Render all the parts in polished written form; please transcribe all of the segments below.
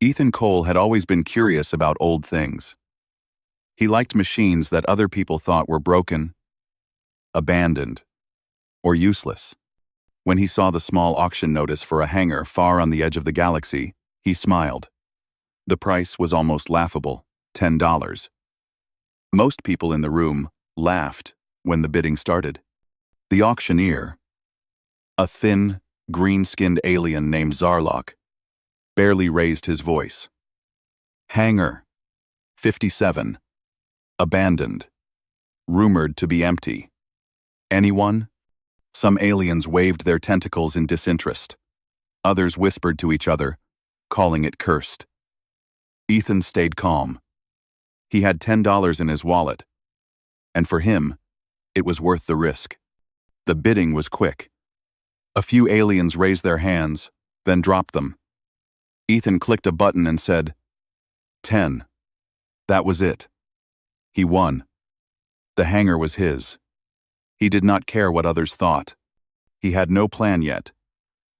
Ethan Cole had always been curious about old things. He liked machines that other people thought were broken, abandoned, or useless. When he saw the small auction notice for a hangar far on the edge of the galaxy, he smiled. The price was almost laughable, $10. Most people in the room laughed when the bidding started. The auctioneer, a thin, green-skinned alien named Zarlok, barely raised his voice. Hangar 57. Abandoned. Rumored to be empty. Anyone? Some aliens waved their tentacles in disinterest. Others whispered to each other, calling it cursed. Ethan stayed calm. He had $10 in his wallet, and for him, it was worth the risk. The bidding was quick. A few aliens raised their hands, then dropped them. Ethan clicked a button and said, 10. That was it. He won. The hangar was his. He did not care what others thought. He had no plan yet,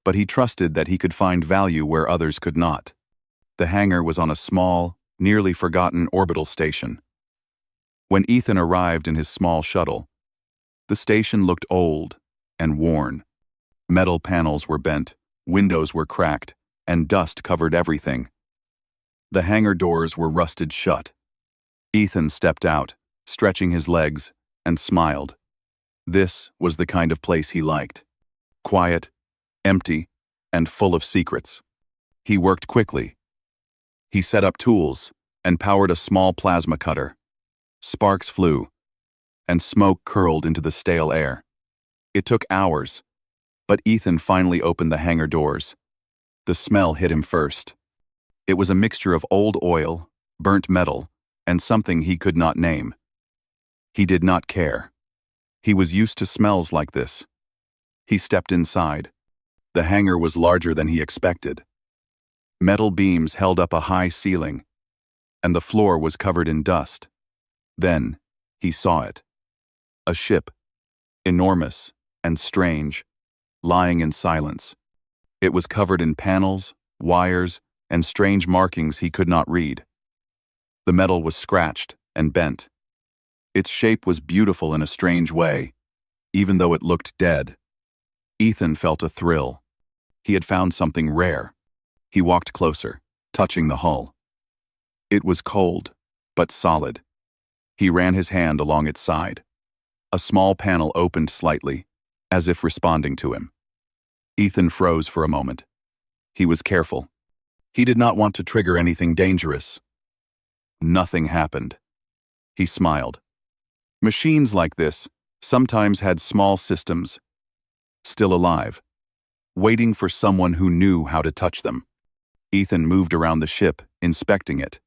but he trusted that he could find value where others could not. The hangar was on a small, nearly forgotten orbital station. When Ethan arrived in his small shuttle, the station looked old and worn. Metal panels were bent, windows were cracked, and dust covered everything. The hangar doors were rusted shut. Ethan stepped out, stretching his legs, and smiled. This was the kind of place he liked. Quiet, empty, and full of secrets. He worked quickly. He set up tools and powered a small plasma cutter. Sparks flew, and smoke curled into the stale air. It took hours, but Ethan finally opened the hangar doors. The smell hit him first. It was a mixture of old oil, burnt metal, and something he could not name. He did not care. He was used to smells like this. He stepped inside. The hangar was larger than he expected. Metal beams held up a high ceiling, and the floor was covered in dust. Then, he saw it. A ship, enormous and strange, lying in silence. It was covered in panels, wires, and strange markings he could not read. The metal was scratched and bent. Its shape was beautiful in a strange way, even though it looked dead. Ethan felt a thrill. He had found something rare. He walked closer, touching the hull. It was cold, but solid. He ran his hand along its side. A small panel opened slightly, as if responding to him. Ethan froze for a moment. He was careful. He did not want to trigger anything dangerous. Nothing happened. He smiled. Machines like this sometimes had small systems, still alive, waiting for someone who knew how to touch them. Ethan moved around the ship, inspecting it.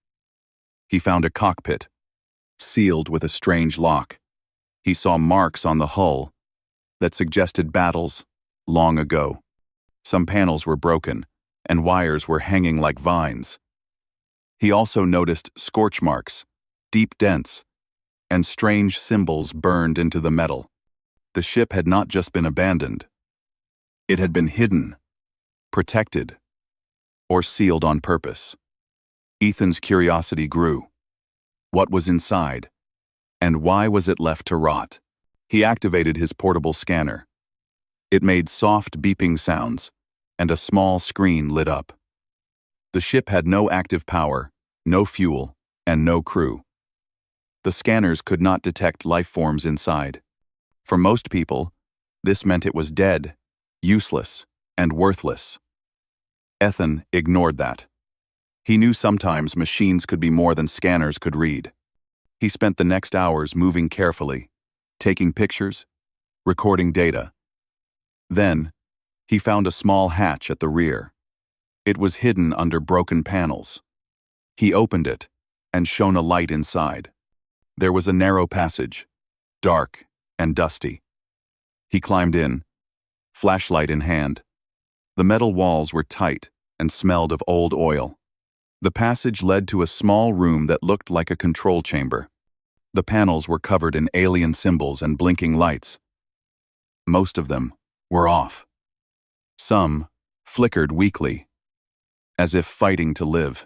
He found a cockpit, sealed with a strange lock. He saw marks on the hull that suggested battles long ago. Some panels were broken, and wires were hanging like vines. He also noticed scorch marks, deep dents, and strange symbols burned into the metal. The ship had not just been abandoned. It had been hidden, protected, or sealed on purpose. Ethan's curiosity grew. What was inside, and why was it left to rot? He activated his portable scanner. It made soft beeping sounds, and a small screen lit up. The ship had no active power, no fuel, and no crew. The scanners could not detect life forms inside. For most people, this meant it was dead, useless, and worthless. Ethan ignored that. He knew sometimes machines could be more than scanners could read. He spent the next hours moving carefully, taking pictures, recording data. Then, he found a small hatch at the rear. It was hidden under broken panels. He opened it and shone a light inside. There was a narrow passage, dark and dusty. He climbed in, flashlight in hand. The metal walls were tight and smelled of old oil. The passage led to a small room that looked like a control chamber. The panels were covered in alien symbols and blinking lights. Most of them were off. Some flickered weakly. as if fighting to live.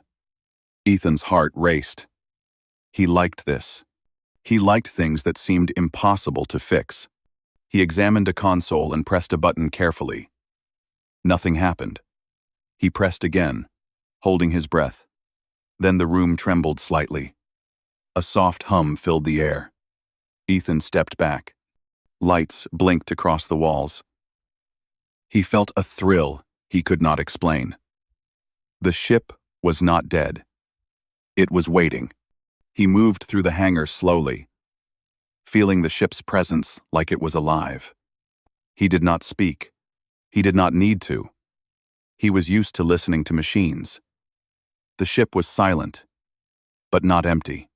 Ethan's heart raced. He liked this. He liked things that seemed impossible to fix. He examined a console and pressed a button carefully. Nothing happened. He pressed again, holding his breath. Then the room trembled slightly. A soft hum filled the air. Ethan stepped back. Lights blinked across the walls. He felt a thrill he could not explain. The ship was not dead. It was waiting. He moved through the hangar slowly, feeling the ship's presence like it was alive. He did not speak. He did not need to. He was used to listening to machines. The ship was silent, but not empty.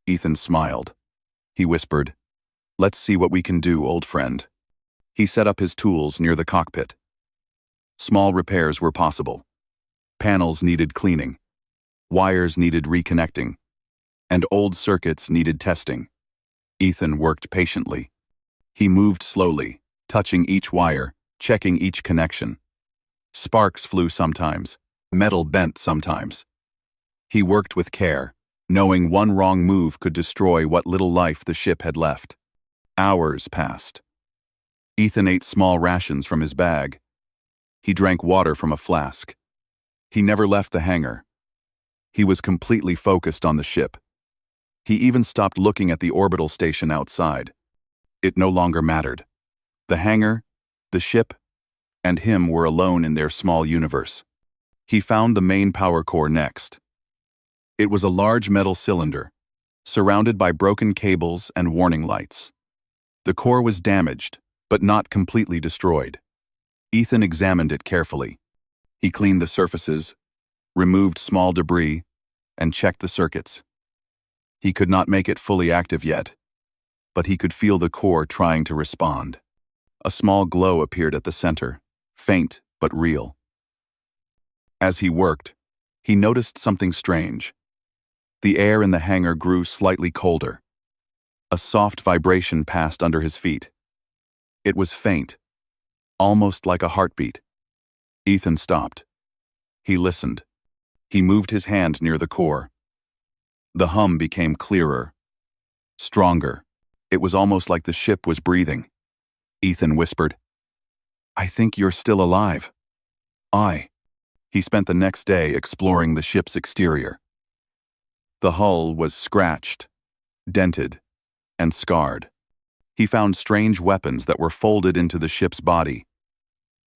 Ethan smiled. He whispered, "Let's see what we can do, old friend." He set up his tools near the cockpit. Small repairs were possible. Panels needed cleaning. Wires needed reconnecting. And old circuits needed testing. Ethan worked patiently. He moved slowly, touching each wire, checking each connection. Sparks flew sometimes, metal bent sometimes. He worked with care, knowing one wrong move could destroy what little life the ship had left. Hours passed. Ethan ate small rations from his bag. He drank water from a flask. He never left the hangar. He was completely focused on the ship. He even stopped looking at the orbital station outside. It no longer mattered. The hangar, the ship, and him were alone in their small universe. He found the main power core next. It was a large metal cylinder, surrounded by broken cables and warning lights. The core was damaged, but not completely destroyed. Ethan examined it carefully. He cleaned the surfaces, removed small debris, and checked the circuits. He could not make it fully active yet, but he could feel the core trying to respond. A small glow appeared at the center, faint but real. As he worked, he noticed something strange. The air in the hangar grew slightly colder. A soft vibration passed under his feet. It was faint, almost like a heartbeat. Ethan stopped. He listened. He moved his hand near the core. The hum became clearer, stronger. It was almost like the ship was breathing. Ethan whispered, "I think you're still alive." He spent the next day exploring the ship's exterior. The hull was scratched, dented, and scarred. He found strange weapons that were folded into the ship's body,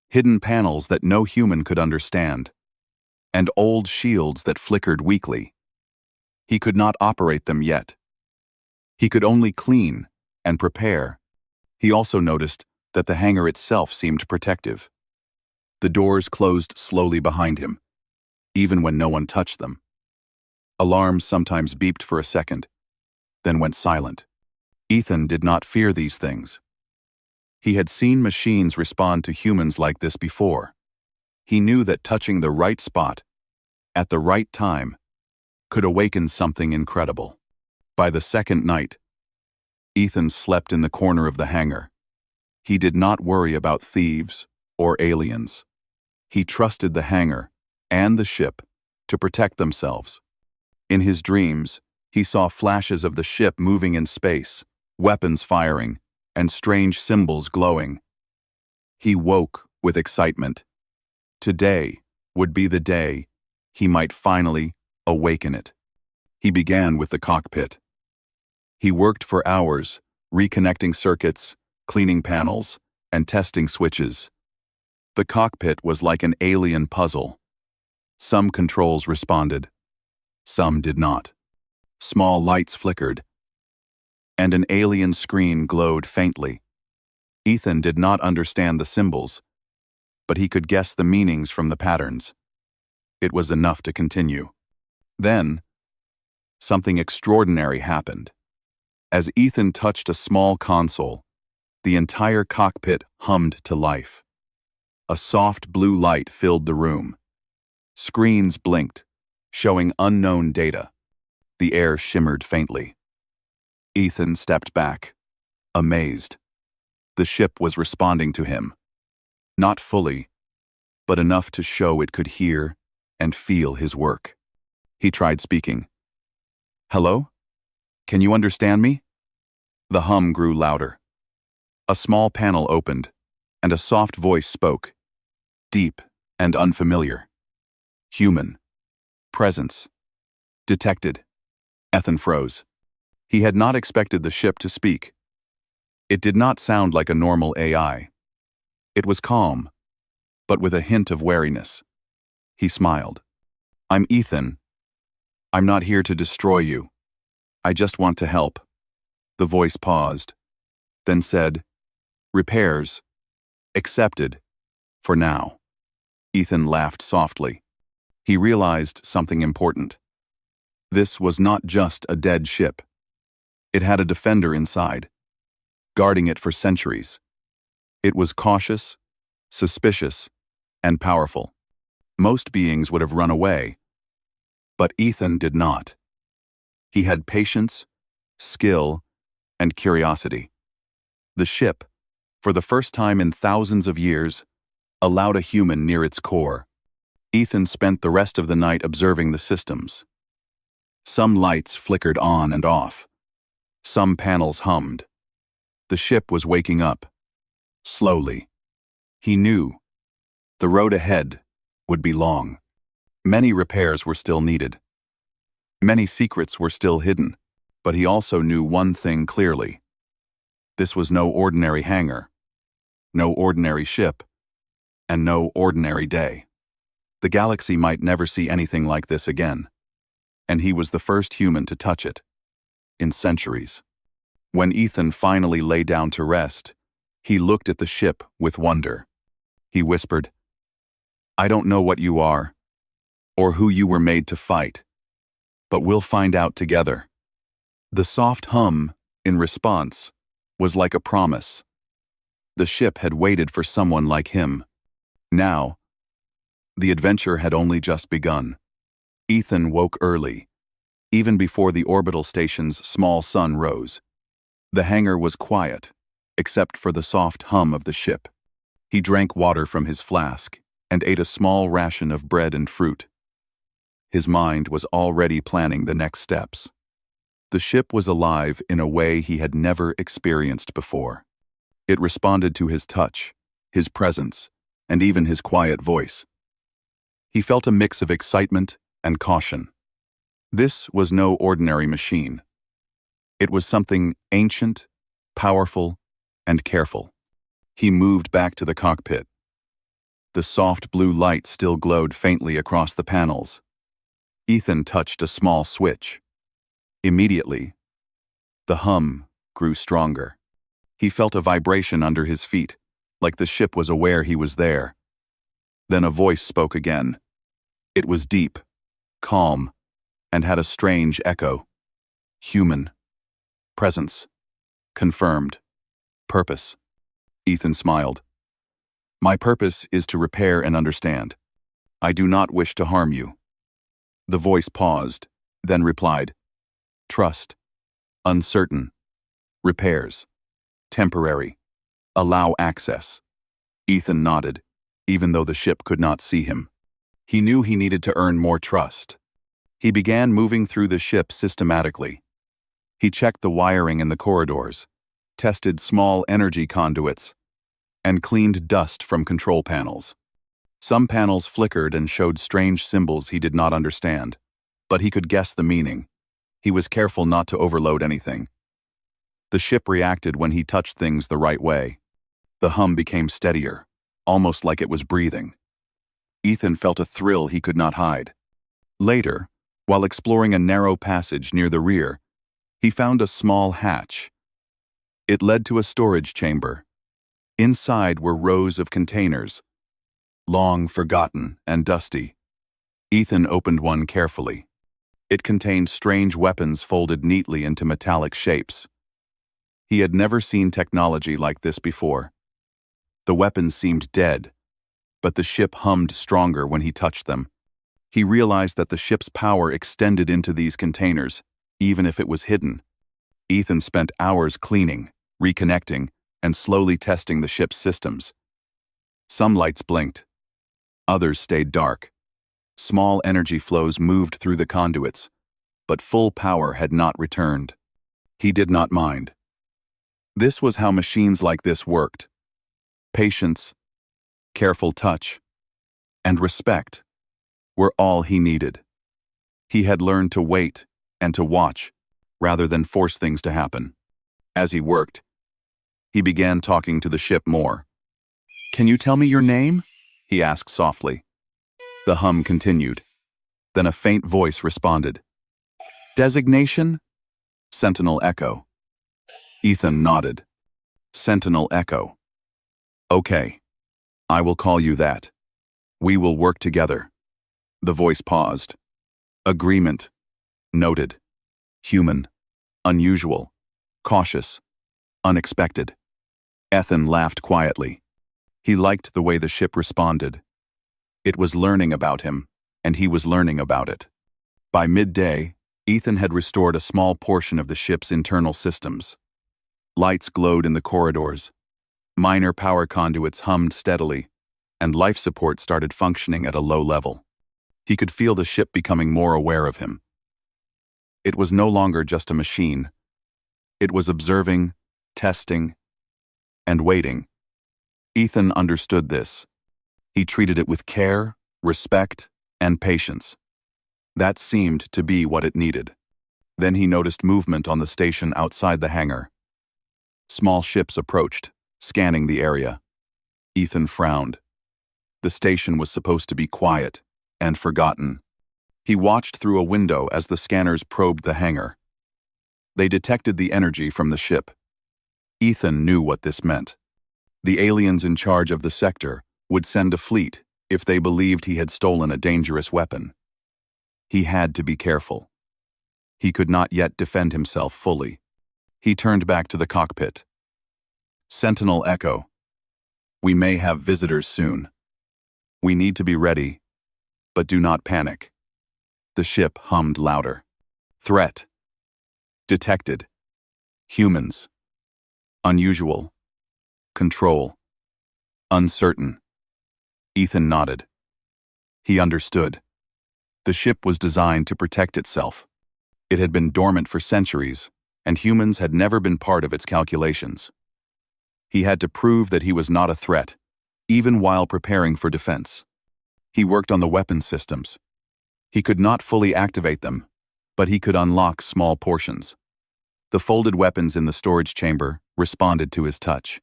hidden panels that no human could understand, and old shields that flickered weakly. He could not operate them yet. He could only clean and prepare. He also noticed that the hangar itself seemed protective. The doors closed slowly behind him, even when no one touched them. Alarms sometimes beeped for a second, then went silent. Ethan did not fear these things. He had seen machines respond to humans like this before. He knew that touching the right spot, at the right time, could awaken something incredible. By the second night, Ethan slept in the corner of the hangar. He did not worry about thieves or aliens. He trusted the hangar and the ship to protect themselves. In his dreams, he saw flashes of the ship moving in space, weapons firing, and strange symbols glowing. He woke with excitement. Today would be the day he might finally awaken it. He began with the cockpit. He worked for hours, reconnecting circuits, cleaning panels, and testing switches. The cockpit was like an alien puzzle. Some controls responded, some did not. Small lights flickered, and an alien screen glowed faintly. Ethan did not understand the symbols, but he could guess the meanings from the patterns. It was enough to continue. Then, something extraordinary happened. As Ethan touched a small console, the entire cockpit hummed to life. A soft blue light filled the room. Screens blinked, showing unknown data. The air shimmered faintly. Ethan stepped back, amazed. The ship was responding to him. Not fully, but enough to show it could hear and feel his work. He tried speaking. "Hello? Can you understand me?" The hum grew louder. A small panel opened, and a soft voice spoke, deep and unfamiliar. "Human. Presence. Detected." Ethan froze. He had not expected the ship to speak. It did not sound like a normal AI. It was calm, but with a hint of wariness. He smiled. "I'm Ethan. I'm not here to destroy you. I just want to help." The voice paused, then said, "Repairs. Accepted. For now." Ethan laughed softly. He realized something important. This was not just a dead ship. It had a defender inside, guarding it for centuries. It was cautious, suspicious, and powerful. Most beings would have run away, but Ethan did not. He had patience, skill, and curiosity. The ship, for the first time in thousands of years, allowed a human near its core. Ethan spent the rest of the night observing the systems. Some lights flickered on and off. Some panels hummed. The ship was waking up. Slowly. He knew the road ahead would be long. Many repairs were still needed. Many secrets were still hidden, but he also knew one thing clearly. This was no ordinary hangar, no ordinary ship, and no ordinary day. The galaxy might never see anything like this again, and he was the first human to touch it. In centuries. When Ethan finally lay down to rest, he looked at the ship with wonder. He whispered, "I don't know what you are, or who you were made to fight, but we'll find out together." The soft hum, in response, was like a promise. The ship had waited for someone like him. Now, the adventure had only just begun. Ethan woke early, even before the orbital station's small sun rose. The hangar was quiet, except for the soft hum of the ship. He drank water from his flask and ate a small ration of bread and fruit. His mind was already planning the next steps. The ship was alive in a way he had never experienced before. It responded to his touch, his presence, and even his quiet voice. He felt a mix of excitement and caution. This was no ordinary machine. It was something ancient, powerful, and careful. He moved back to the cockpit. The soft blue light still glowed faintly across the panels. Ethan touched a small switch. Immediately, the hum grew stronger. He felt a vibration under his feet, like the ship was aware he was there. Then a voice spoke again. It was deep, calm, and had a strange echo. "Human. Presence. Confirmed. Purpose." Ethan smiled. "My purpose is to repair and understand. I do not wish to harm you." The voice paused, then replied, "Trust. Uncertain. Repairs. Temporary. Allow access." Ethan nodded, even though the ship could not see him. He knew he needed to earn more trust. He began moving through the ship systematically. He checked the wiring in the corridors, tested small energy conduits, and cleaned dust from control panels. Some panels flickered and showed strange symbols he did not understand, but he could guess the meaning. He was careful not to overload anything. The ship reacted when he touched things the right way. The hum became steadier, almost like it was breathing. Ethan felt a thrill he could not hide. Later, while exploring a narrow passage near the rear, he found a small hatch. It led to a storage chamber. Inside were rows of containers, long forgotten and dusty. Ethan opened one carefully. It contained strange weapons folded neatly into metallic shapes. He had never seen technology like this before. The weapons seemed dead, but the ship hummed stronger when he touched them. He realized that the ship's power extended into these containers, even if it was hidden. Ethan spent hours cleaning, reconnecting, and slowly testing the ship's systems. Some lights blinked. Others stayed dark. Small energy flows moved through the conduits, but full power had not returned. He did not mind. This was how machines like this worked. Patience, careful touch, and respect were all he needed. He had learned to wait and to watch, rather than force things to happen. As he worked, he began talking to the ship more. "Can you tell me your name?" he asked softly. The hum continued. Then a faint voice responded. "Designation?" Sentinel Echo. Ethan nodded. Sentinel Echo. "Okay. I will call you that. We will work together." The voice paused. "Agreement. Noted. Human. Unusual. Cautious. Unexpected." Ethan laughed quietly. He liked the way the ship responded. It was learning about him, and he was learning about it. By midday, Ethan had restored a small portion of the ship's internal systems. Lights glowed in the corridors. Minor power conduits hummed steadily, and life support started functioning at a low level. He could feel the ship becoming more aware of him. It was no longer just a machine. It was observing, testing, and waiting. Ethan understood this. He treated it with care, respect, and patience. That seemed to be what it needed. Then he noticed movement on the station outside the hangar. Small ships approached, scanning the area. Ethan frowned. The station was supposed to be quiet and forgotten. He watched through a window as the scanners probed the hangar. They detected the energy from the ship. Ethan knew what this meant. The aliens in charge of the sector would send a fleet if they believed he had stolen a dangerous weapon. He had to be careful. He could not yet defend himself fully. He turned back to the cockpit. "Sentinel Echo. We may have visitors soon. We need to be ready, but do not panic." The ship hummed louder. "Threat. Detected. Humans. Unusual. Control. Uncertain." Ethan nodded. He understood. The ship was designed to protect itself. It had been dormant for centuries, and humans had never been part of its calculations. He had to prove that he was not a threat, even while preparing for defense. He worked on the weapon systems. He could not fully activate them, but he could unlock small portions. The folded weapons in the storage chamber responded to his touch.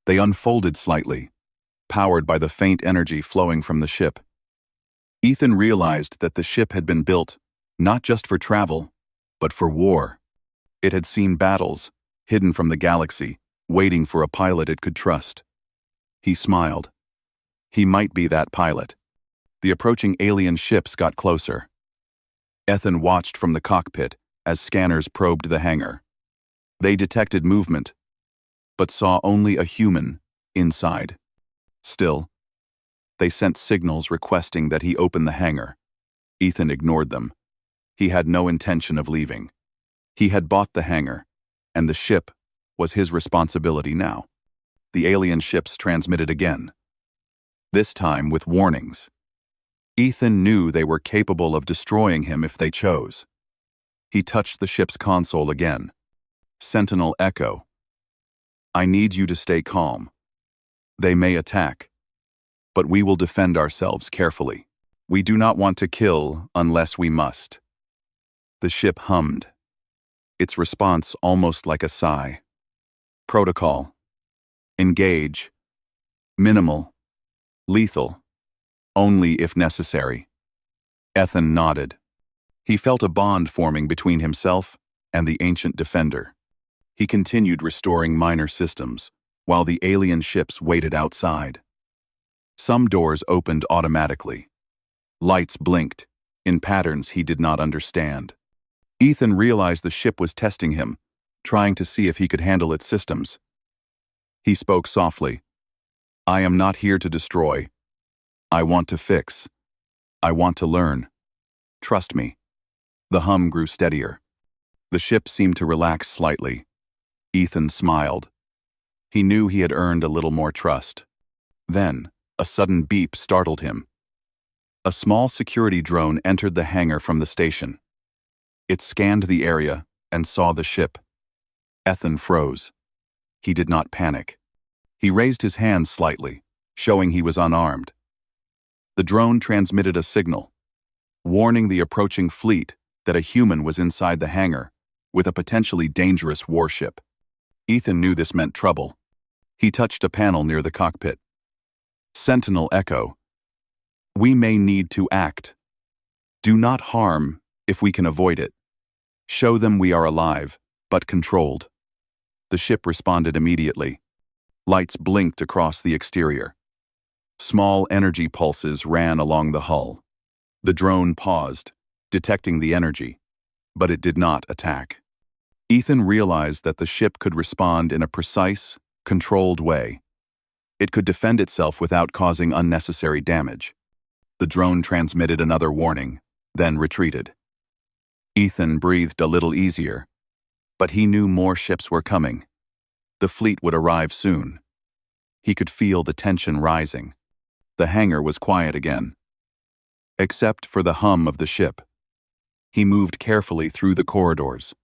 They unfolded slightly, powered by the faint energy flowing from the ship. Ethan realized that the ship had been built not just for travel, but for war. It had seen battles, hidden from the galaxy, waiting for a pilot it could trust. He smiled. He might be that pilot. The approaching alien ships got closer. Ethan watched from the cockpit as scanners probed the hangar. They detected movement, but saw only a human inside. Still, they sent signals requesting that he open the hangar. Ethan ignored them. He had no intention of leaving. He had bought the hangar, and the ship was his responsibility now. The alien ships transmitted again, this time with warnings. Ethan knew they were capable of destroying him if they chose. He touched the ship's console again. "Sentinel Echo. I need you to stay calm. They may attack, but we will defend ourselves carefully. We do not want to kill unless we must." The ship hummed, its response almost like a sigh. "Protocol. Engage. Minimal. Lethal. Only if necessary." Ethan nodded. He felt a bond forming between himself and the ancient defender. He continued restoring minor systems, while the alien ships waited outside. Some doors opened automatically. Lights blinked, in patterns he did not understand. Ethan realized the ship was testing him, trying to see if he could handle its systems. He spoke softly. "I am not here to destroy. I want to fix. I want to learn. Trust me." The hum grew steadier. The ship seemed to relax slightly. Ethan smiled. He knew he had earned a little more trust. Then, a sudden beep startled him. A small security drone entered the hangar from the station. It scanned the area and saw the ship. Ethan froze. He did not panic. He raised his hands slightly, showing he was unarmed. The drone transmitted a signal, warning the approaching fleet that a human was inside the hangar with a potentially dangerous warship. Ethan knew this meant trouble. He touched a panel near the cockpit. Sentinel Echo. We may need to act. Do not harm if we can avoid it. Show them we are alive, but controlled. The ship responded immediately. Lights blinked across the exterior. Small energy pulses ran along the hull. The drone paused, detecting the energy, but it did not attack. Ethan realized that the ship could respond in a precise, controlled way. It could defend itself without causing unnecessary damage. The drone transmitted another warning, then retreated. Ethan breathed a little easier, but he knew more ships were coming. The fleet would arrive soon. He could feel the tension rising. The hangar was quiet again, except for the hum of the ship. He moved carefully through the corridors,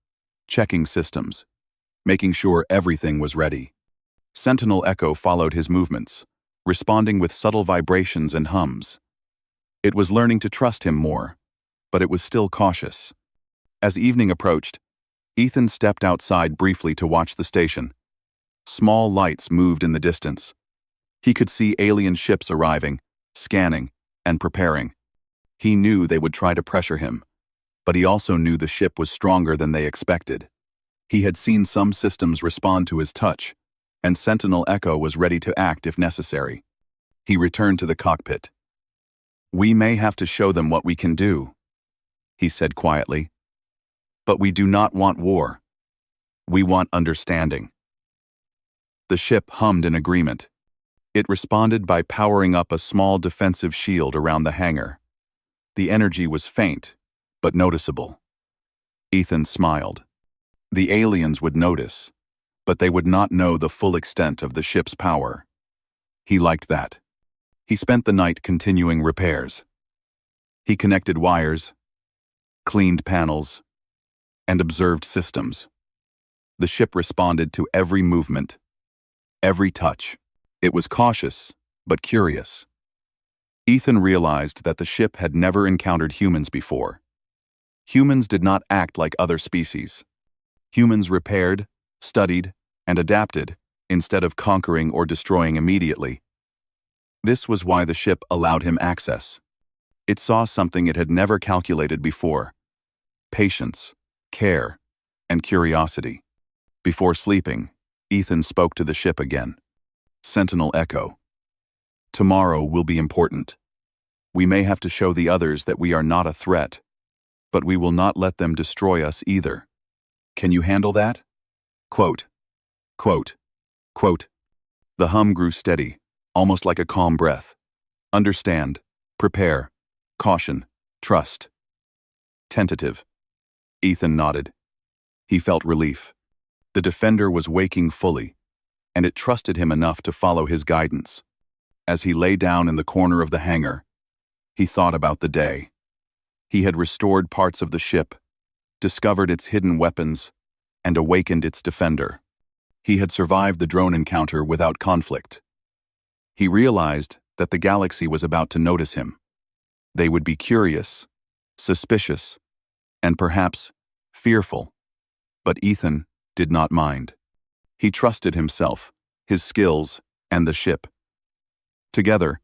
checking systems, making sure everything was ready. Sentinel Echo followed his movements, responding with subtle vibrations and hums. It was learning to trust him more, but it was still cautious. As evening approached, Ethan stepped outside briefly to watch the station. Small lights moved in the distance. He could see alien ships arriving, scanning, and preparing. He knew they would try to pressure him, but he also knew the ship was stronger than they expected. He had seen some systems respond to his touch, and Sentinel Echo was ready to act if necessary. He returned to the cockpit. We may have to show them what we can do, he said quietly. But we do not want war. We want understanding. The ship hummed in agreement. It responded by powering up a small defensive shield around the hangar. The energy was faint, but noticeable. Ethan smiled. The aliens would notice, but they would not know the full extent of the ship's power. He liked that. He spent the night continuing repairs. He connected wires, cleaned panels, and observed systems. The ship responded to every movement, every touch. It was cautious, but curious. Ethan realized that the ship had never encountered humans before. Humans did not act like other species. Humans repaired, studied, and adapted, instead of conquering or destroying immediately. This was why the ship allowed him access. It saw something it had never calculated before: patience, care, and curiosity. Before sleeping, Ethan spoke to the ship again. Sentinel Echo. Tomorrow will be important. We may have to show the others that we are not a threat, but we will not let them destroy us either. Can you handle that? Quote, quote, quote. The hum grew steady, almost like a calm breath. Understand, prepare, caution, trust. Tentative. Ethan nodded. He felt relief. The defender was waking fully, and it trusted him enough to follow his guidance. As he lay down in the corner of the hangar, he thought about the day. He had restored parts of the ship, discovered its hidden weapons, and awakened its defender. He had survived the drone encounter without conflict. He realized that the galaxy was about to notice him. They would be curious, suspicious, and perhaps fearful. But Ethan did not mind. He trusted himself, his skills, and the ship. Together,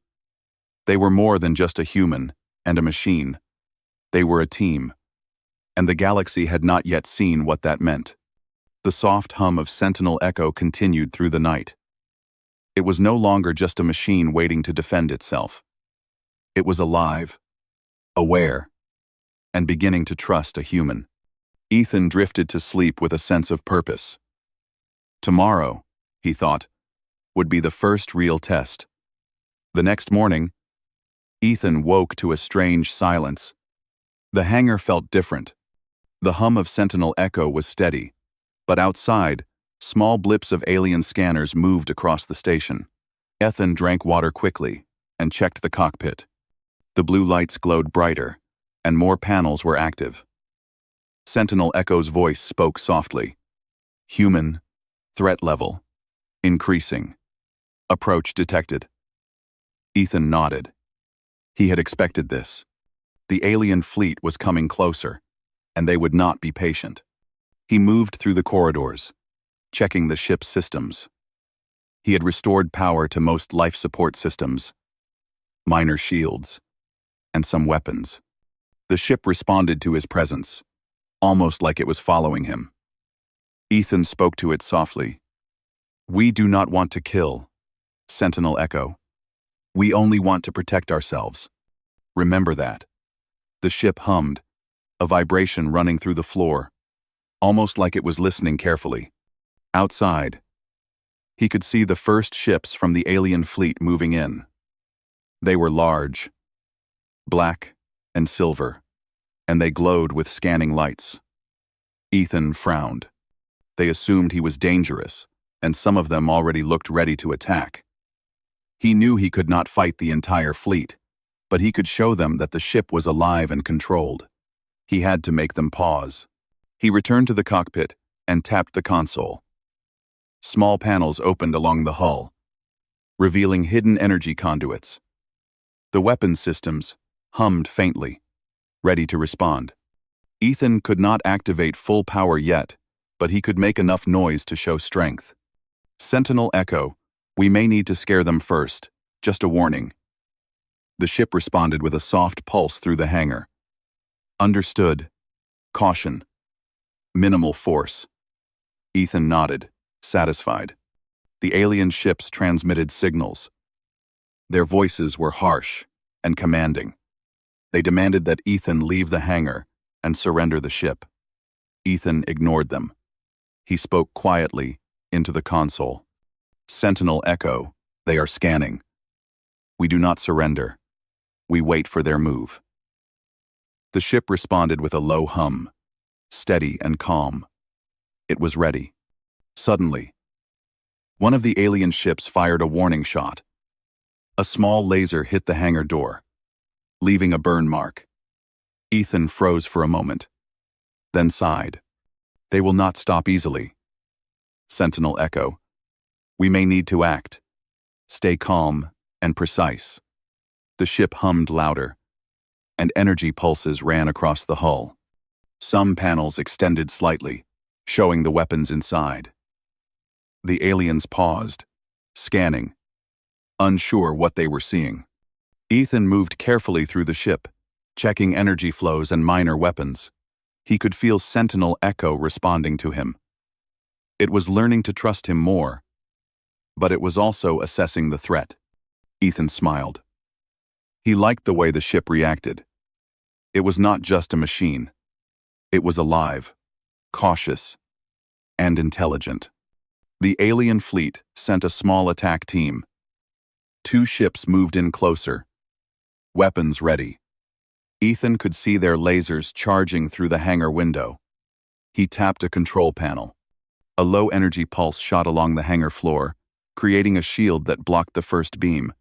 they were more than just a human and a machine. They were a team, and the galaxy had not yet seen what that meant. The soft hum of Sentinel Echo continued through the night. It was no longer just a machine waiting to defend itself. It was alive, aware, and beginning to trust a human. Ethan drifted to sleep with a sense of purpose. Tomorrow, he thought, would be the first real test. The next morning, Ethan woke to a strange silence. The hangar felt different. The hum of Sentinel Echo was steady, but outside, small blips of alien scanners moved across the station. Ethan drank water quickly and checked the cockpit. The blue lights glowed brighter, and more panels were active. Sentinel Echo's voice spoke softly. Human, threat level, increasing. Approach detected. Ethan nodded. He had expected this. The alien fleet was coming closer, and they would not be patient. He moved through the corridors, checking the ship's systems. He had restored power to most life support systems, minor shields, and some weapons. The ship responded to his presence, almost like it was following him. Ethan spoke to it softly. "We do not want to kill, Sentinel Echo. We only want to protect ourselves. Remember that." The ship hummed, a vibration running through the floor, almost like it was listening carefully. Outside, he could see the first ships from the alien fleet moving in. They were large, black and silver, and they glowed with scanning lights. Ethan frowned. They assumed he was dangerous, and some of them already looked ready to attack. He knew he could not fight the entire fleet, but he could show them that the ship was alive and controlled. He had to make them pause. He returned to the cockpit and tapped the console. Small panels opened along the hull, revealing hidden energy conduits. The weapons systems hummed faintly, ready to respond. Ethan could not activate full power yet, but he could make enough noise to show strength. "Sentinel Echo, we may need to scare them first. Just a warning." The ship responded with a soft pulse through the hangar. "Understood. Caution. Minimal force." Ethan nodded, satisfied. The alien ships transmitted signals. Their voices were harsh and commanding. They demanded that Ethan leave the hangar and surrender the ship. Ethan ignored them. He spoke quietly into the console. "Sentinel Echo, they are scanning. We do not surrender. We wait for their move." The ship responded with a low hum, steady and calm. It was ready. Suddenly, one of the alien ships fired a warning shot. A small laser hit the hangar door, leaving a burn mark. Ethan froze for a moment, then sighed. "They will not stop easily. Sentinel Echo, we may need to act. Stay calm and precise." The ship hummed louder, and energy pulses ran across the hull. Some panels extended slightly, showing the weapons inside. The aliens paused, scanning, unsure what they were seeing. Ethan moved carefully through the ship, checking energy flows and minor weapons. He could feel Sentinel Echo responding to him. It was learning to trust him more, but it was also assessing the threat. Ethan smiled. He liked the way the ship reacted. It was not just a machine. It was alive, cautious, and intelligent. The alien fleet sent a small attack team. 2 ships moved in closer, weapons ready. Ethan could see their lasers charging through the hangar window. He tapped a control panel. A low-energy pulse shot along the hangar floor, creating a shield that blocked the first beam.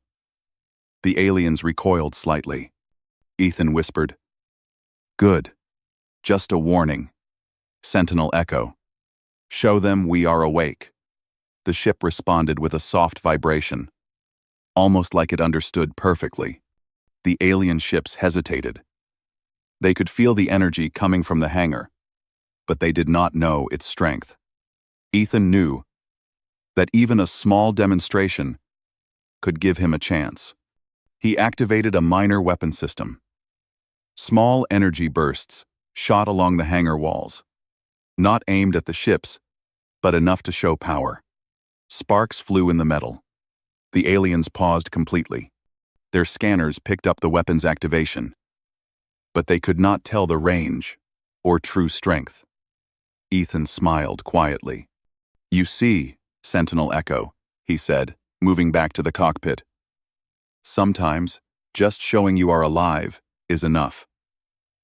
The aliens recoiled slightly. Ethan whispered, "Good. Just a warning. Sentinel Echo. Show them we are awake." The ship responded with a soft vibration, almost like it understood perfectly. The alien ships hesitated. They could feel the energy coming from the hangar, but they did not know its strength. Ethan knew that even a small demonstration could give him a chance. He activated a minor weapon system. Small energy bursts shot along the hangar walls, not aimed at the ships, but enough to show power. Sparks flew in the metal. The aliens paused completely. Their scanners picked up the weapon's activation, but they could not tell the range or true strength. Ethan smiled quietly. "You see, Sentinel Echo," he said, moving back to the cockpit. "Sometimes, just showing you are alive is enough."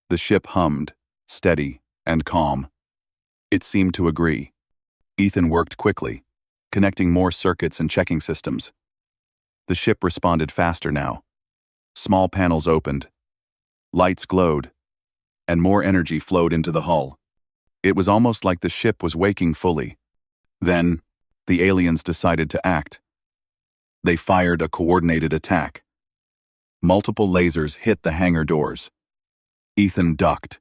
The ship hummed, steady and calm. It seemed to agree. Ethan worked quickly, connecting more circuits and checking systems. The ship responded faster now, Small panels opened, lights glowed, and more energy flowed into the hull. It was almost like the ship was waking fully. Then, the aliens decided to act. They fired a coordinated attack. Multiple lasers hit the hangar doors. Ethan ducked,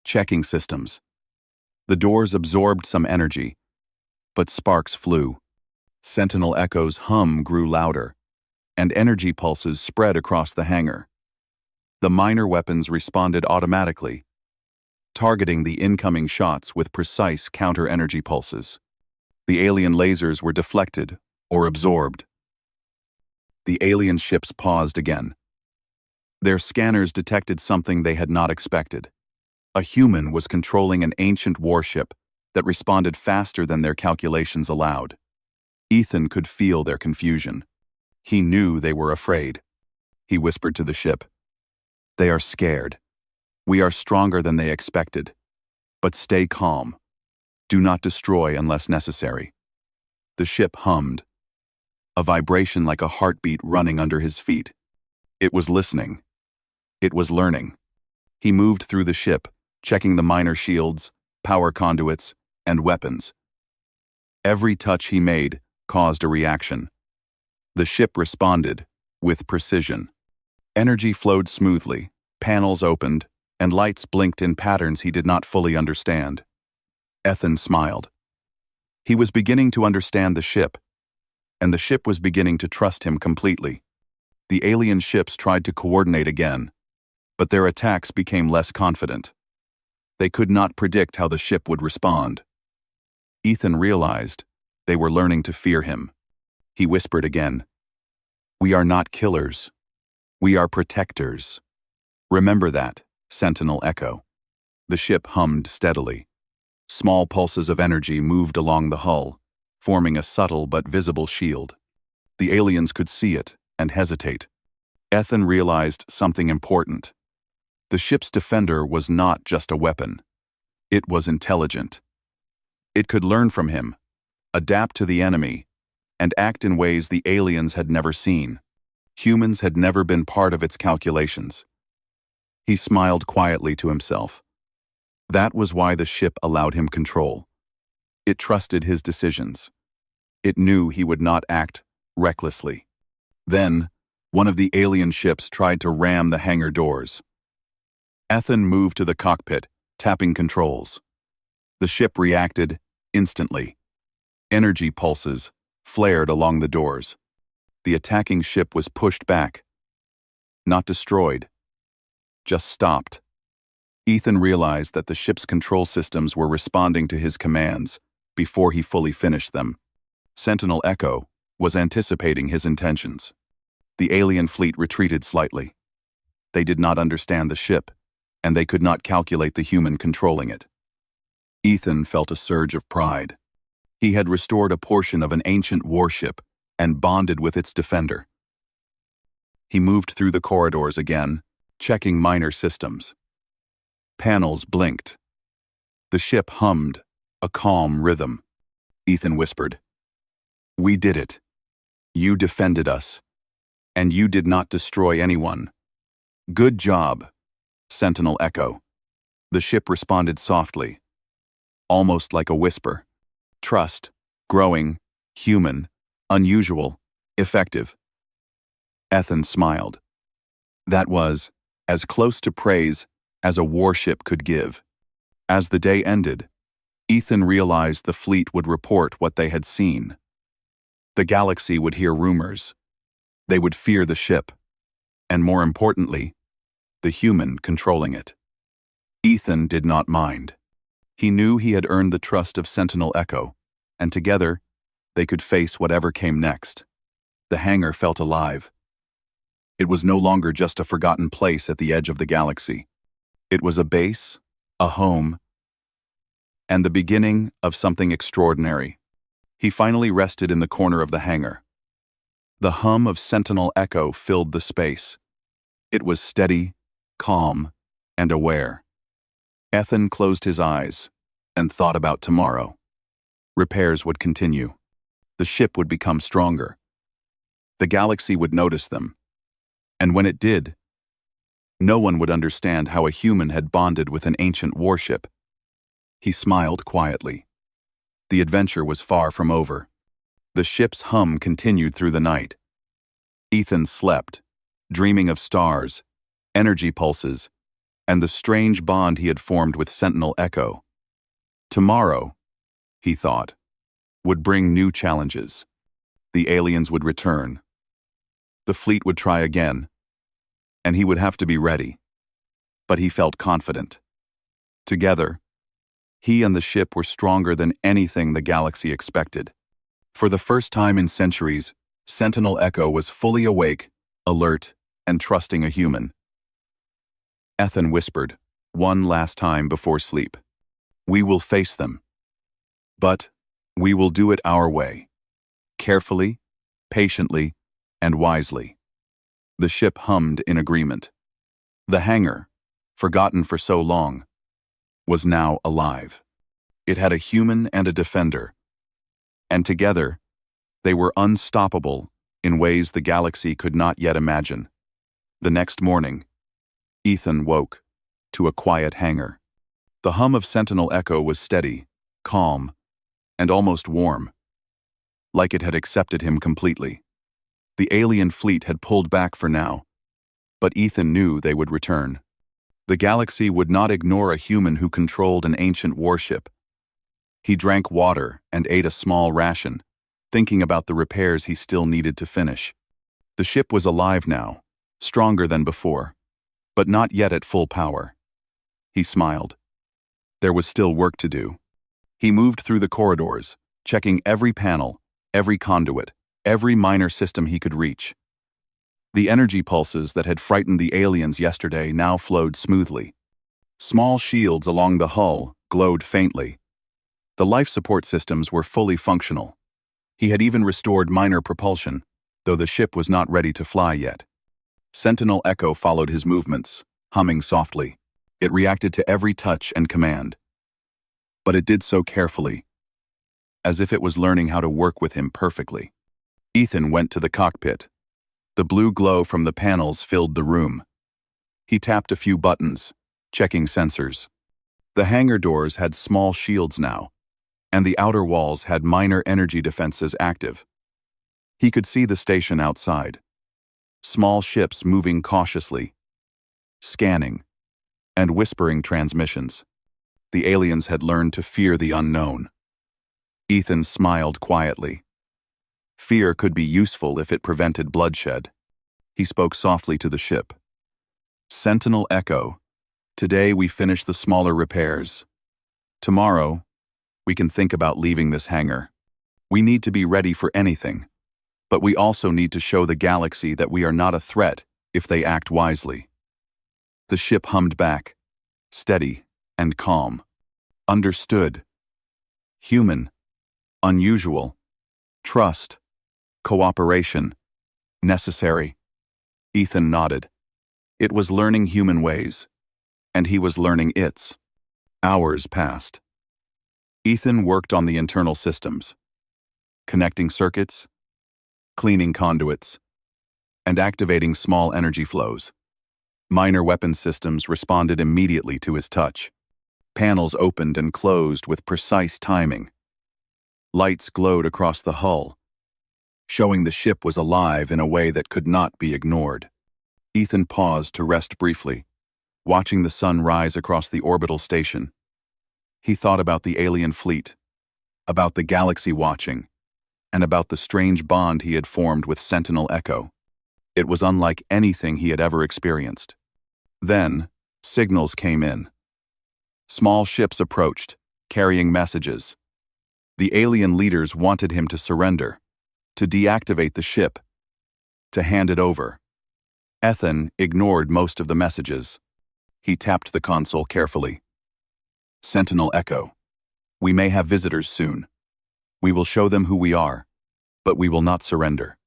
checking systems. The doors absorbed some energy, but sparks flew. Sentinel Echo's hum grew louder, and energy pulses spread across the hangar. The minor weapons responded automatically, targeting the incoming shots with precise counter-energy pulses. The alien lasers were deflected or absorbed. The alien ships paused again. Their scanners detected something they had not expected. A human was controlling an ancient warship that responded faster than their calculations allowed. Ethan could feel their confusion. He knew they were afraid. He whispered to the ship, "They are scared. We are stronger than they expected. But stay calm. Do not destroy unless necessary." The ship hummed, a vibration like a heartbeat running under his feet. It was listening. It was learning. He moved through the ship, checking the minor shields, power conduits, and weapons. Every touch he made caused a reaction. The ship responded with precision. Energy flowed smoothly, panels opened, and lights blinked in patterns he did not fully understand. Ethan smiled. He was beginning to understand the ship, and the ship was beginning to trust him completely. The alien ships tried to coordinate again, but their attacks became less confident. They could not predict how the ship would respond. Ethan realized they were learning to fear him. He whispered again, "We are not killers. We are protectors. Remember that, Sentinel Echo." The ship hummed steadily. Small pulses of energy moved along the hull, forming a subtle but visible shield. The aliens could see it and hesitate. Ethan realized something important. The ship's defender was not just a weapon. It was intelligent. It could learn from him, adapt to the enemy, and act in ways the aliens had never seen. Humans had never been part of its calculations. He smiled quietly to himself. That was why the ship allowed him control. It trusted his decisions. It knew he would not act recklessly. Then, one of the alien ships tried to ram the hangar doors. Ethan moved to the cockpit, tapping controls. The ship reacted instantly. Energy pulses flared along the doors. The attacking ship was pushed back. Not destroyed, just stopped. Ethan realized that the ship's control systems were responding to his commands before he fully finished them. Sentinel Echo was anticipating his intentions. The alien fleet retreated slightly. They did not understand the ship, and they could not calculate the human controlling it. Ethan felt a surge of pride. He had restored a portion of an ancient warship and bonded with its defender. He moved through the corridors again, checking minor systems. Panels blinked. The ship hummed, a calm rhythm. Ethan whispered, "We did it. You defended us, and you did not destroy anyone. Good job, Sentinel Echo." The ship responded softly, almost like a whisper. Trust, growing, human, unusual, effective. Ethan smiled. That was as close to praise as a warship could give. As the day ended, Ethan realized the fleet would report what they had seen. The galaxy would hear rumors. They would fear the ship, and more importantly, the human controlling it. Ethan did not mind. He knew he had earned the trust of Sentinel Echo, and together, they could face whatever came next. The hangar felt alive. It was no longer just a forgotten place at the edge of the galaxy. It was a base, a home, and the beginning of something extraordinary. He finally rested in the corner of the hangar. The hum of Sentinel Echo filled the space. It was steady, calm, and aware. Ethan closed his eyes and thought about tomorrow. Repairs would continue. The ship would become stronger. The galaxy would notice them. And when it did, no one would understand how a human had bonded with an ancient warship. He smiled quietly. The adventure was far from over. The ship's hum continued through the night. Ethan slept, dreaming of stars, energy pulses, and the strange bond he had formed with Sentinel Echo. Tomorrow, he thought, would bring new challenges. The aliens would return. The fleet would try again, and he would have to be ready. But he felt confident. Together, he and the ship were stronger than anything the galaxy expected. For the first time in centuries, Sentinel Echo was fully awake, alert, and trusting a human. Ethan whispered, one last time before sleep. We will face them. But we will do it our way. Carefully, patiently, and wisely. The ship hummed in agreement. The hangar, forgotten for so long, was now alive. It had a human and a defender. And together, they were unstoppable in ways the galaxy could not yet imagine. The next morning, Ethan woke to a quiet hangar. The hum of Sentinel Echo was steady, calm, and almost warm, like it had accepted him completely. The alien fleet had pulled back for now, but Ethan knew they would return. The galaxy would not ignore a human who controlled an ancient warship. He drank water and ate a small ration, thinking about the repairs he still needed to finish. The ship was alive now, stronger than before, but not yet at full power. He smiled. There was still work to do. He moved through the corridors, checking every panel, every conduit, every minor system he could reach. The energy pulses that had frightened the aliens yesterday now flowed smoothly. Small shields along the hull glowed faintly. The life support systems were fully functional. He had even restored minor propulsion, though the ship was not ready to fly yet. Sentinel Echo followed his movements, humming softly. It reacted to every touch and command. But it did so carefully, as if it was learning how to work with him perfectly. Ethan went to the cockpit. The blue glow from the panels filled the room. He tapped a few buttons, checking sensors. The hangar doors had small shields now, and the outer walls had minor energy defenses active. He could see the station outside. Small ships moving cautiously, scanning, and whispering transmissions. The aliens had learned to fear the unknown. Ethan smiled quietly. Fear could be useful if it prevented bloodshed. He spoke softly to the ship. Sentinel Echo, today we finish the smaller repairs. Tomorrow, we can think about leaving this hangar. We need to be ready for anything, but we also need to show the galaxy that we are not a threat if they act wisely. The ship hummed back, steady and calm. Understood. Human. Unusual. Trust. Cooperation. Necessary. Ethan nodded. It was learning human ways, and he was learning its. Hours passed. Ethan worked on the internal systems, connecting circuits, cleaning conduits, and activating small energy flows. Minor weapon systems responded immediately to his touch. Panels opened and closed with precise timing. Lights glowed across the hull, showing the ship was alive in a way that could not be ignored. Ethan paused to rest briefly, watching the sun rise across the orbital station. He thought about the alien fleet, about the galaxy watching, and about the strange bond he had formed with Sentinel Echo. It was unlike anything he had ever experienced. Then, signals came in. Small ships approached, carrying messages. The alien leaders wanted him to surrender, to deactivate the ship, to hand it over. Ethan ignored most of the messages. He tapped the console carefully. Sentinel Echo. We may have visitors soon. We will show them who we are, but we will not surrender.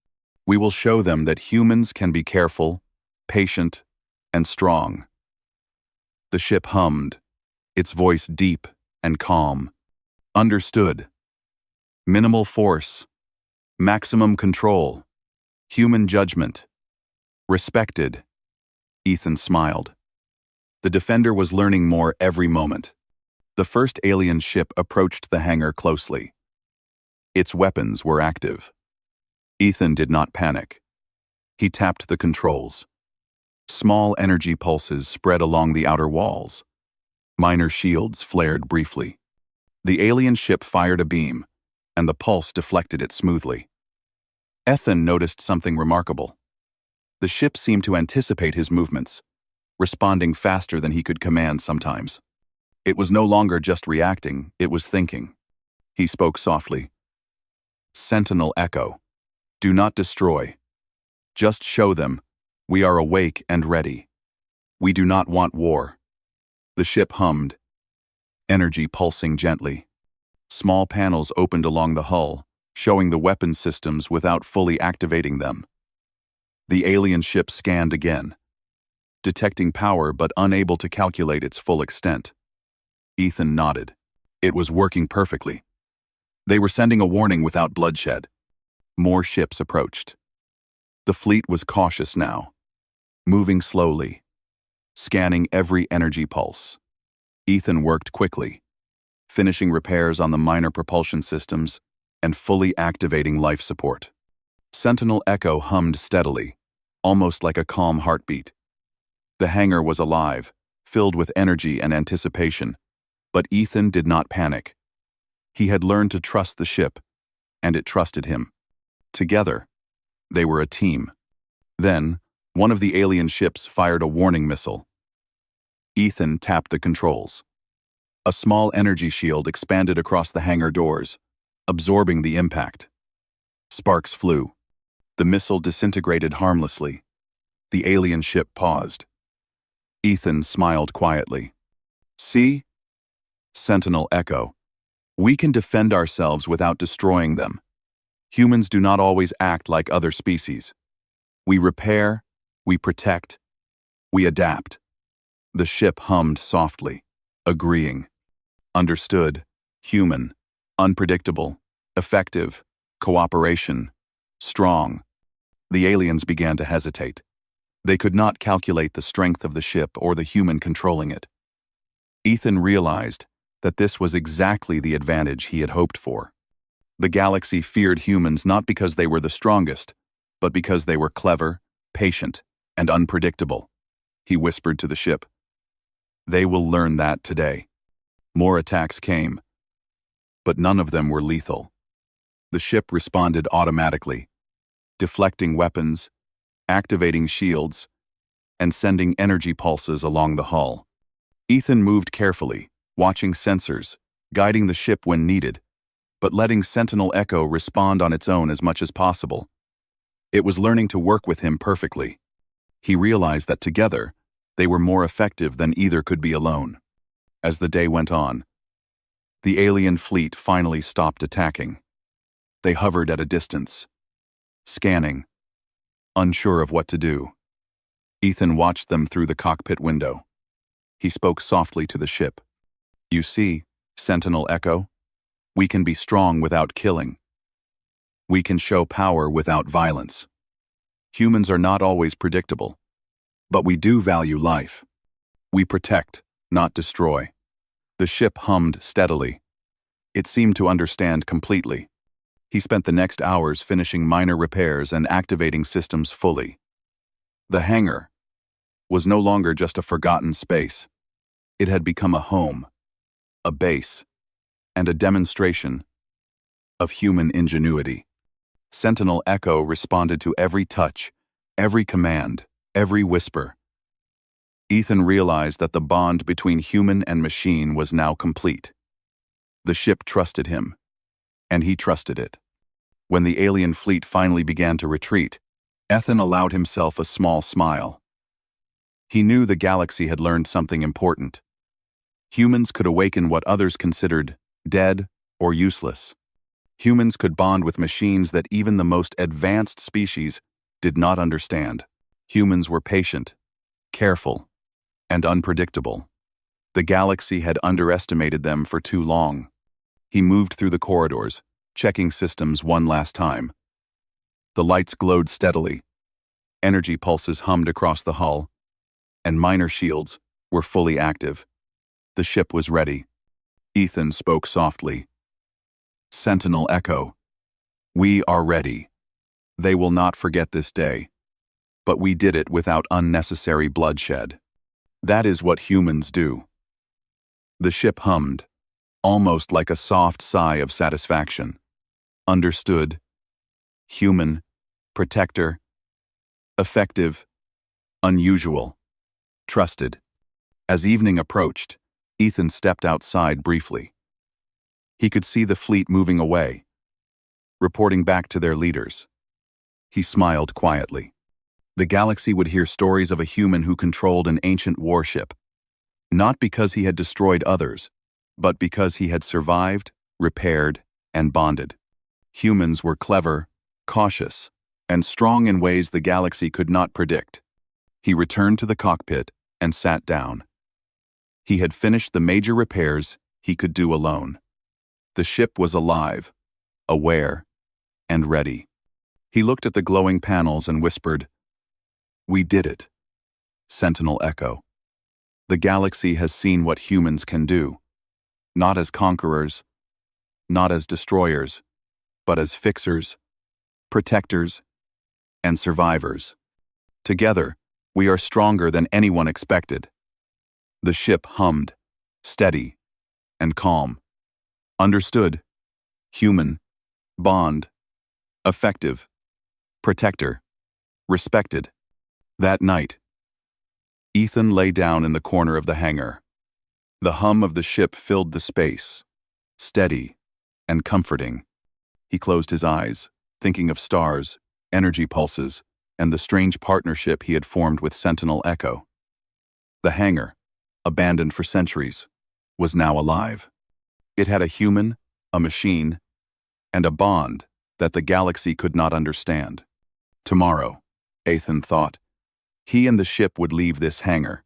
We will show them that humans can be careful, patient, and strong. The ship hummed, its voice deep and calm. Understood. Minimal force. Maximum control. Human judgment. Respected. Ethan smiled. The Defender was learning more every moment. The first alien ship approached the hangar closely. Its weapons were active. Ethan did not panic. He tapped the controls. Small energy pulses spread along the outer walls. Minor shields flared briefly. The alien ship fired a beam, and the pulse deflected it smoothly. Ethan noticed something remarkable. The ship seemed to anticipate his movements, responding faster than he could command sometimes. It was no longer just reacting, it was thinking. He spoke softly. Sentinel Echo. Do not destroy. Just show them. We are awake and ready. We do not want war. The ship hummed, energy pulsing gently. Small panels opened along the hull, showing the weapon systems without fully activating them. The alien ship scanned again, detecting power but unable to calculate its full extent. Ethan nodded. It was working perfectly. They were sending a warning without bloodshed. More ships approached. The fleet was cautious now, moving slowly, scanning every energy pulse. Ethan worked quickly, finishing repairs on the minor propulsion systems and fully activating life support. Sentinel Echo hummed steadily, almost like a calm heartbeat. The hangar was alive, filled with energy and anticipation, but Ethan did not panic. He had learned to trust the ship, and it trusted him. Together, they were a team. Then, one of the alien ships fired a warning missile. Ethan tapped the controls. A small energy shield expanded across the hangar doors, absorbing the impact. Sparks flew. The missile disintegrated harmlessly. The alien ship paused. Ethan smiled quietly. See? Sentinel Echo. We can defend ourselves without destroying them. Humans do not always act like other species. We repair, we protect, we adapt. The ship hummed softly, agreeing. Understood, human, unpredictable, effective, cooperation, strong. The aliens began to hesitate. They could not calculate the strength of the ship or the human controlling it. Ethan realized that this was exactly the advantage he had hoped for. The galaxy feared humans not because they were the strongest, but because they were clever, patient, and unpredictable. He whispered to the ship. They will learn that today. More attacks came, but none of them were lethal. The ship responded automatically, deflecting weapons, activating shields, and sending energy pulses along the hull. Ethan moved carefully, watching sensors, guiding the ship when needed, but letting Sentinel Echo respond on its own as much as possible. It was learning to work with him perfectly. He realized that together, they were more effective than either could be alone. As the day went on, the alien fleet finally stopped attacking. They hovered at a distance, scanning, unsure of what to do. Ethan watched them through the cockpit window. He spoke softly to the ship. You see, Sentinel Echo, we can be strong without killing. We can show power without violence. Humans are not always predictable, but we do value life. We protect, not destroy. The ship hummed steadily. It seemed to understand completely. He spent the next hours finishing minor repairs and activating systems fully. The hangar was no longer just a forgotten space. It had become a home, a base, and a demonstration of human ingenuity. Sentinel Echo responded to every touch, every command, every whisper. Ethan realized that the bond between human and machine was now complete. The ship trusted him, and he trusted it. When the alien fleet finally began to retreat, Ethan allowed himself a small smile. He knew the galaxy had learned something important. Humans could awaken what others considered dead or useless. Humans could bond with machines that even the most advanced species did not understand. Humans were patient, careful, and unpredictable. The galaxy had underestimated them for too long. He moved through the corridors, checking systems one last time. The lights glowed steadily, Energy pulses hummed across the hull, and minor shields were fully active. The ship was ready. Ethan spoke softly. Sentinel Echo. We are ready. They will not forget this day. But we did it without unnecessary bloodshed. That is what humans do. The ship hummed, almost like a soft sigh of satisfaction. Understood. Human. Protector. Effective. Unusual. Trusted. As evening approached, Ethan stepped outside briefly. He could see the fleet moving away, reporting back to their leaders. He smiled quietly. The galaxy would hear stories of a human who controlled an ancient warship, not because he had destroyed others, but because he had survived, repaired, and bonded. Humans were clever, cautious, and strong in ways the galaxy could not predict. He returned to the cockpit and sat down. He had finished the major repairs he could do alone. The ship was alive, aware, and ready. He looked at the glowing panels and whispered, "We did it." Sentinel Echo. The galaxy has seen what humans can do, not as conquerors, not as destroyers, but as fixers, protectors, and survivors. Together, we are stronger than anyone expected. The ship hummed, steady and calm. Understood. Human. Bond. Effective. Protector. Respected. That night, Ethan lay down in the corner of the hangar. The hum of the ship filled the space, steady and comforting. He closed his eyes, thinking of stars, energy pulses, and the strange partnership he had formed with Sentinel Echo. The hangar, abandoned for centuries, was now alive. It had a human, a machine, and a bond that the galaxy could not understand. Tomorrow, Ethan thought, he and the ship would leave this hangar.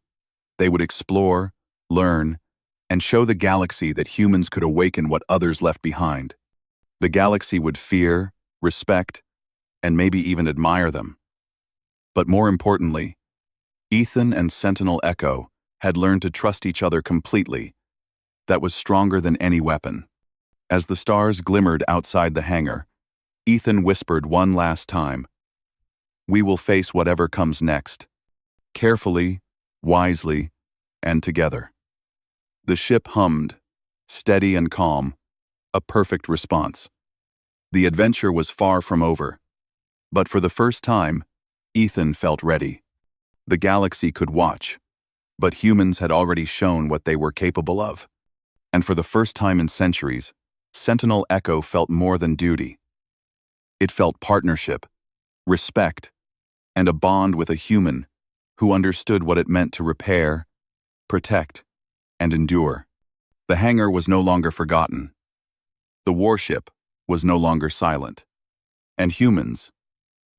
They would explore, learn, and show the galaxy that humans could awaken what others left behind. The galaxy would fear, respect, and maybe even admire them. But more importantly, Ethan and Sentinel Echo had learned to trust each other completely. That was stronger than any weapon. As the stars glimmered outside the hangar, Ethan whispered one last time, "We will face whatever comes next. Carefully, wisely, and together." The ship hummed, steady and calm, a perfect response. The adventure was far from over. But for the first time, Ethan felt ready. The galaxy could watch, but humans had already shown what they were capable of. And for the first time in centuries, Sentinel Echo felt more than duty. It felt partnership, respect, and a bond with a human who understood what it meant to repair, protect, and endure. The hangar was no longer forgotten. The warship was no longer silent. And humans,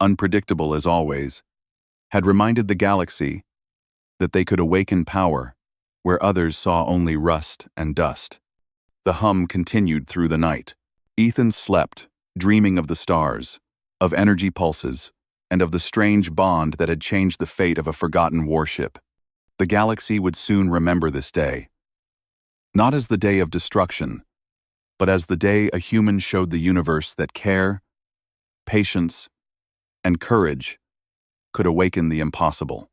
unpredictable as always, had reminded the galaxy that they could awaken power where others saw only rust and dust. The hum continued through the night. Ethan slept, dreaming of the stars, of energy pulses, and of the strange bond that had changed the fate of a forgotten warship. The galaxy would soon remember this day. Not as the day of destruction, but as the day a human showed the universe that care, patience, and courage could awaken the impossible.